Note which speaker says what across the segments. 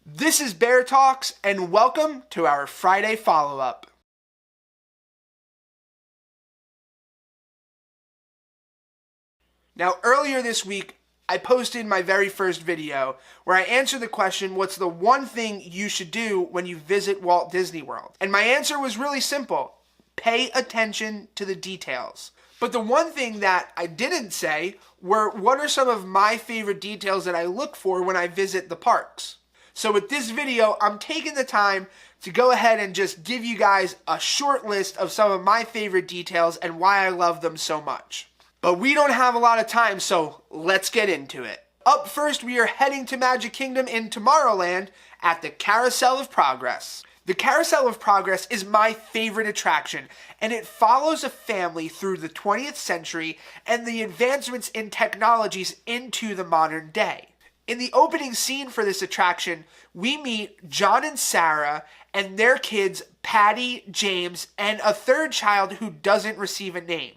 Speaker 1: This is Bear Talks, and welcome to our Friday follow-up. Now, earlier this week, I posted my very first video where I answered the question, what's the one thing you should do when you visit Walt Disney World? And my answer was really simple. Pay attention to the details. But the one thing that I didn't say were what are some of my favorite details that I look for when I visit the parks. So with this video, I'm taking the time to go ahead and just give you guys a short list of some of my favorite details and why I love them so much. But we don't have a lot of time, so let's get into it. Up first, we are heading to Magic Kingdom in Tomorrowland at the Carousel of Progress. The Carousel of Progress is my favorite attraction, and it follows a family through the 20th century and the advancements in technologies into the modern day. In the opening scene for this attraction, we meet John and Sarah and their kids, Patty, James, and a third child who doesn't receive a name.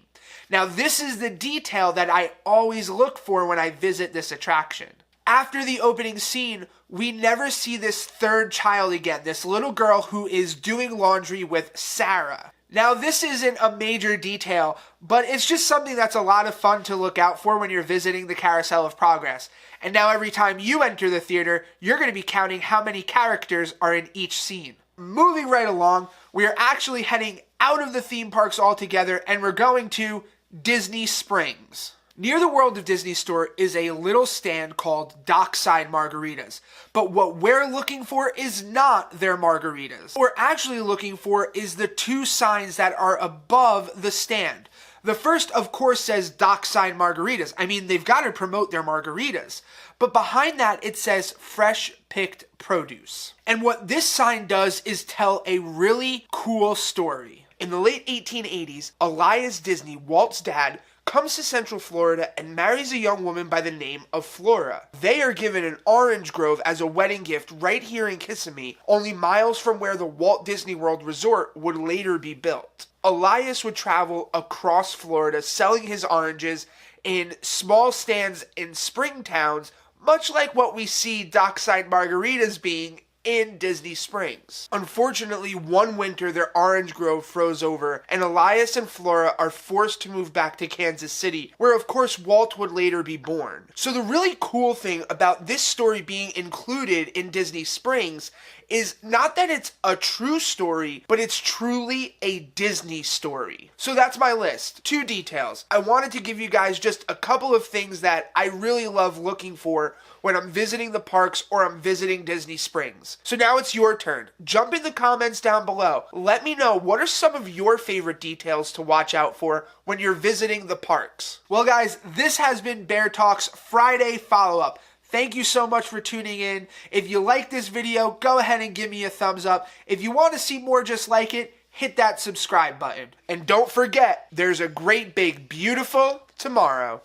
Speaker 1: Now, this is the detail that I always look for when I visit this attraction. After the opening scene, we never see this third child again, this little girl who is doing laundry with Sarah. Now, this isn't a major detail, but it's just something that's a lot of fun to look out for when you're visiting the Carousel of Progress. And now every time you enter the theater, you're going to be counting how many characters are in each scene. Moving right along, we are actually heading out of the theme parks altogether, and we're going to Disney Springs. Near the World of Disney store is a little stand called Dockside Margaritas. But what we're looking for is not their margaritas. What we're actually looking for is the two signs that are above the stand. The first, of course, says Dockside Margaritas. I mean, they've got to promote their margaritas. But behind that, it says Fresh Picked Produce. And what this sign does is tell a really cool story. In the late 1880s, Elias Disney, Walt's dad, comes to Central Florida and marries a young woman by the name of Flora. They are given an orange grove as a wedding gift right here in Kissimmee, only miles from where the Walt Disney World Resort would later be built. Elias would travel across Florida selling his oranges in small stands in spring towns, much like what we see Dockside Margaritas being in Disney Springs. Unfortunately, one winter their orange grove froze over, and Elias and Flora are forced to move back to Kansas City, where of course Walt would later be born. So the really cool thing about this story being included in Disney Springs is not that it's a true story, but it's truly a Disney story. So that's my list. 2 details. I wanted to give you guys just a couple of things that I really love looking for when I'm visiting the parks or I'm visiting Disney Springs. So now it's your turn. Jump in the comments down below. Let me know what are some of your favorite details to watch out for when you're visiting the parks. Well guys, this has been Bear Talks Friday follow-up. Thank you so much for tuning in. If you like this video, go ahead and give me a thumbs up. If you want to see more just like it, hit that subscribe button. And don't forget, there's a great big beautiful tomorrow.